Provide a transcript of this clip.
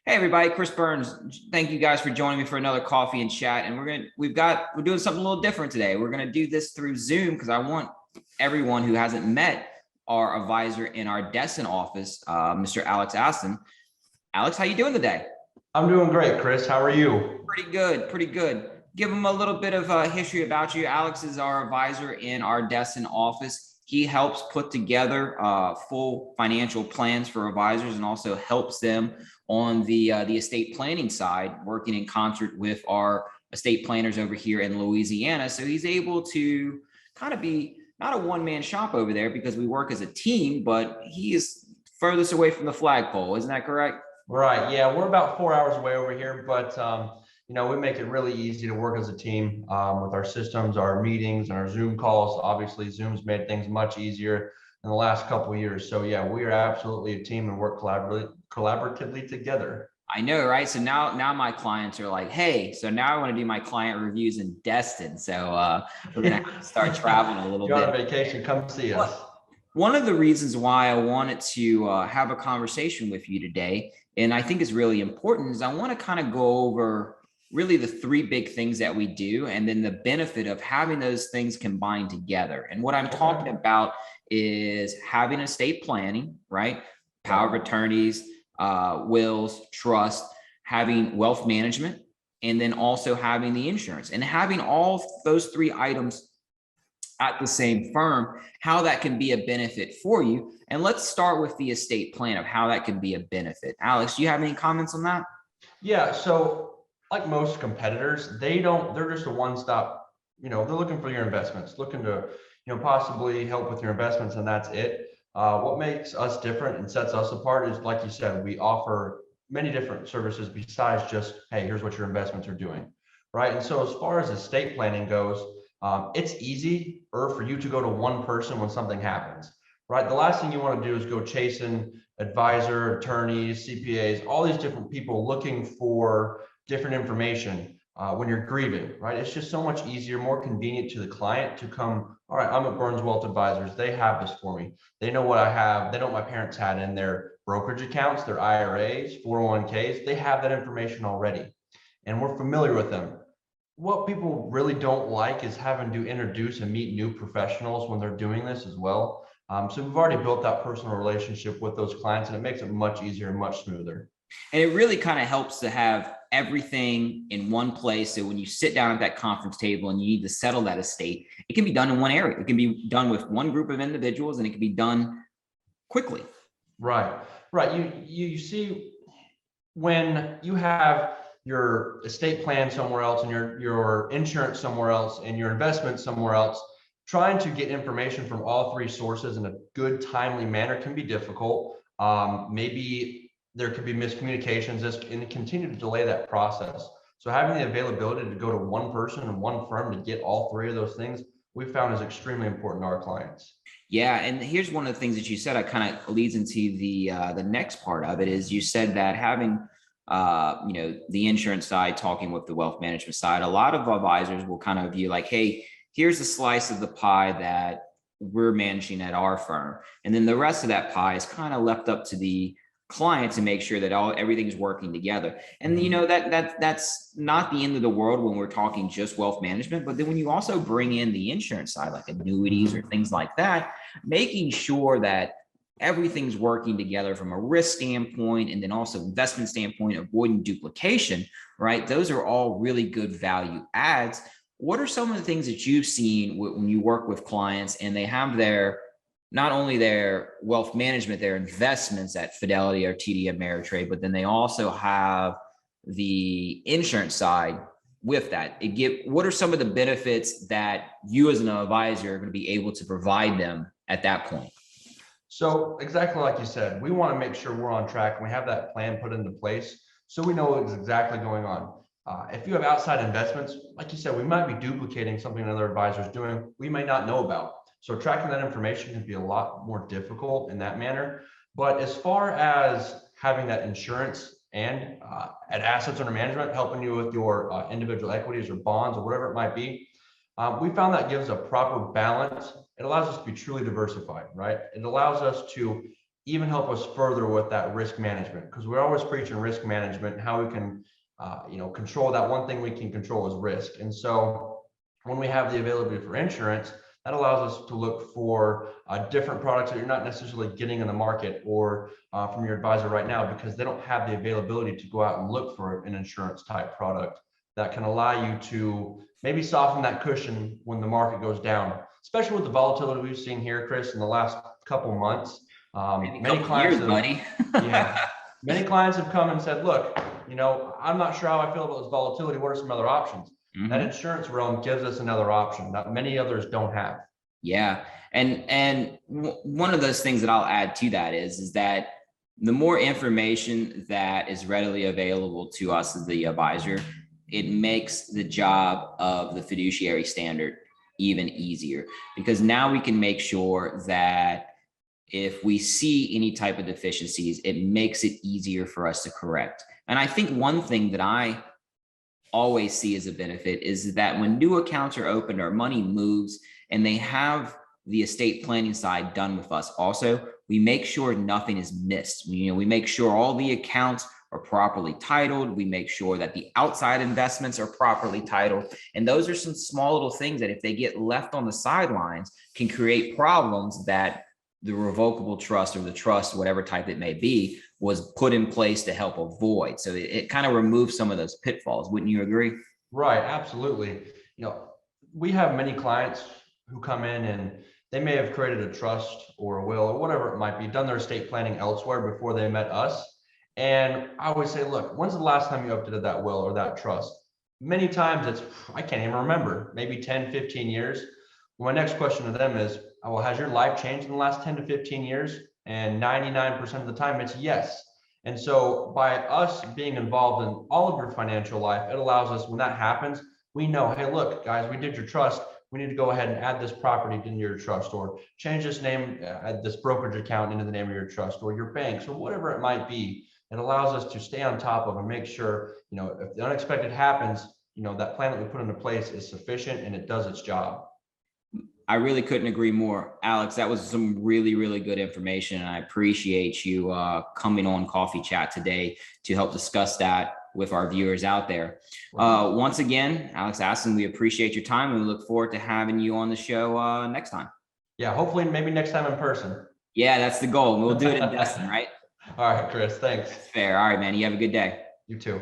Hey everybody, Chris Burns. Thank you guys for joining me for another coffee and chat. And we're doing something a little different today. We're gonna do this through Zoom because I want everyone who hasn't met our advisor in our Destin office, Mr. Alex Astin. Alex, how you doing today? I'm doing great, Chris. How are you? Pretty good, pretty good. Give them a little bit of history about you. Alex is our advisor in our Destin office. He helps put together full financial plans for advisors and also helps them on the estate planning side, working in concert with our estate planners over here in Louisiana. So he's able to kind of be not a one-man shop over there because we work as a team, but he is furthest away from the flagpole. Isn't that correct? Right. Yeah, we're about 4 hours away over here, but we make it really easy to work as a team with our systems, our meetings, and our Zoom calls. Obviously, Zoom's made things much easier in the last couple of years. So yeah, we are absolutely a team and work collaboratively together. I know, right? So now my clients are like, hey, so now I want to do my client reviews in Destin. So we're gonna have to start traveling a little You're bit. on vacation, come see us. One of the reasons why I wanted to have a conversation with you today, and I think is really important, is I want to kind of go over really the three big things that we do and then the benefit of having those things combined together. And what I'm talking about is having estate planning, right? Power of attorneys, wills, trust, having wealth management, and then also having the insurance and having all those three items at the same firm, how that can be a benefit for you. And let's start with the estate plan of how that can be a benefit. Alex, do you have any comments on that? Yeah, so like most competitors, they're just a one-stop, they're looking for your investments, looking to, possibly help with your investments, and that's it. What makes us different and sets us apart is, like you said, we offer many different services besides just, hey, here's what your investments are doing, right? And so as far as estate planning goes, it's easier for you to go to one person when something happens, right? The last thing you want to do is go chasing advisor, attorneys, CPAs, all these different people looking for different information when you're grieving, right? It's just so much easier, more convenient to the client to come, all right, I'm at Burns Wealth Advisors. They have this for me. They know what I have. They know what my parents had in their brokerage accounts, their IRAs, 401ks. They have that information already, and we're familiar with them. What people really don't like is having to introduce and meet new professionals when they're doing this as well. So we've already built that personal relationship with those clients, and it makes it much easier and much smoother. And it really kind of helps to have everything in one place. So when you sit down at that conference table and you need to settle that estate, it can be done in one area. It can be done with one group of individuals and it can be done quickly. Right. You see, when you have your estate plan somewhere else and your insurance somewhere else and your investment somewhere else, trying to get information from all three sources in a good, timely manner can be difficult. Maybe there could be miscommunications and continue to delay that process. So having the availability to go to one person and one firm to get all three of those things, we found is extremely important to our clients. Yeah, and here's one of the things that you said. I kind of leads into the next part of it is you said that having the insurance side talking with the wealth management side, a lot of advisors will kind of view like, hey, here's a slice of the pie that we're managing at our firm, and then the rest of that pie is kind of left up to the client to make sure that everything's working together. And that's not the end of the world when we're talking just wealth management, but then when you also bring in the insurance side, like annuities or things like that, making sure that everything's working together from a risk standpoint and then also investment standpoint, avoiding duplication, right? Those are all really good value adds. What are some of the things that you've seen when you work with clients and they have not only their wealth management, their investments at Fidelity or TD Ameritrade, but then they also have the insurance side with that? What are some of the benefits that you as an advisor are going to be able to provide them at that point? So exactly like you said, we want to make sure we're on track and we have that plan put into place so we know what's exactly going on. If you have outside investments, like you said, we might be duplicating something another advisor is doing we may not know about. So tracking that information can be a lot more difficult in that manner. But as far as having that insurance and at assets under management, helping you with your individual equities or bonds or whatever it might be, we found that gives a proper balance. It allows us to be truly diversified, right? It allows us to even help us further with that risk management, because we're always preaching risk management and how we can, control that. One thing we can control is risk. And so when we have the availability for insurance, that allows us to look for different products that you're not necessarily getting in the market or from your advisor right now, because they don't have the availability to go out and look for an insurance type product that can allow you to maybe soften that cushion when the market goes down, especially with the volatility we've seen here, Chris, in the last couple months. Many clients years, buddy. yeah, many clients have come and said, look, I'm not sure how I feel about this volatility. What are some other options? That insurance realm gives us another option that many others don't have. Yeah. And one of those things that I'll add to that is that the more information that is readily available to us as the advisor, it makes the job of the fiduciary standard even easier, because now we can make sure that if we see any type of deficiencies, it makes it easier for us to correct. And I think one thing that I always see as a benefit is that when new accounts are opened or money moves and they have the estate planning side done with us, also, we make sure nothing is missed. We make sure all the accounts are properly titled. We make sure that the outside investments are properly titled. And those are some small little things that if they get left on the sidelines can create problems that the revocable trust or the trust, whatever type it may be, was put in place to help avoid. So it kind of removes some of those pitfalls. Wouldn't you agree? Right, absolutely. We have many clients who come in and they may have created a trust or a will or whatever it might be, done their estate planning elsewhere before they met us. And I always say, look, when's the last time you updated that will or that trust? Many times I can't even remember, maybe 10, 15 years. My next question to them is, well, has your life changed in the last 10 to 15 years? And 99% of the time it's yes. And so by us being involved in all of your financial life, it allows us, when that happens, we know, hey, look, guys, we did your trust. We need to go ahead and add this property into your trust, or change this name, add this brokerage account into the name of your trust, or your banks, or whatever it might be. It allows us to stay on top of and make sure, if the unexpected happens, that plan that we put into place is sufficient and it does its job. I really couldn't agree more, Alex. That was some really, really good information. And I appreciate you coming on Coffee Chat today to help discuss that with our viewers out there. Once again, Alex Astin, we appreciate your time and we look forward to having you on the show next time. Yeah, hopefully maybe next time in person. Yeah, that's the goal. We'll do it in Destin, right? All right, Chris, thanks. Fair. All right, man. You have a good day. You too.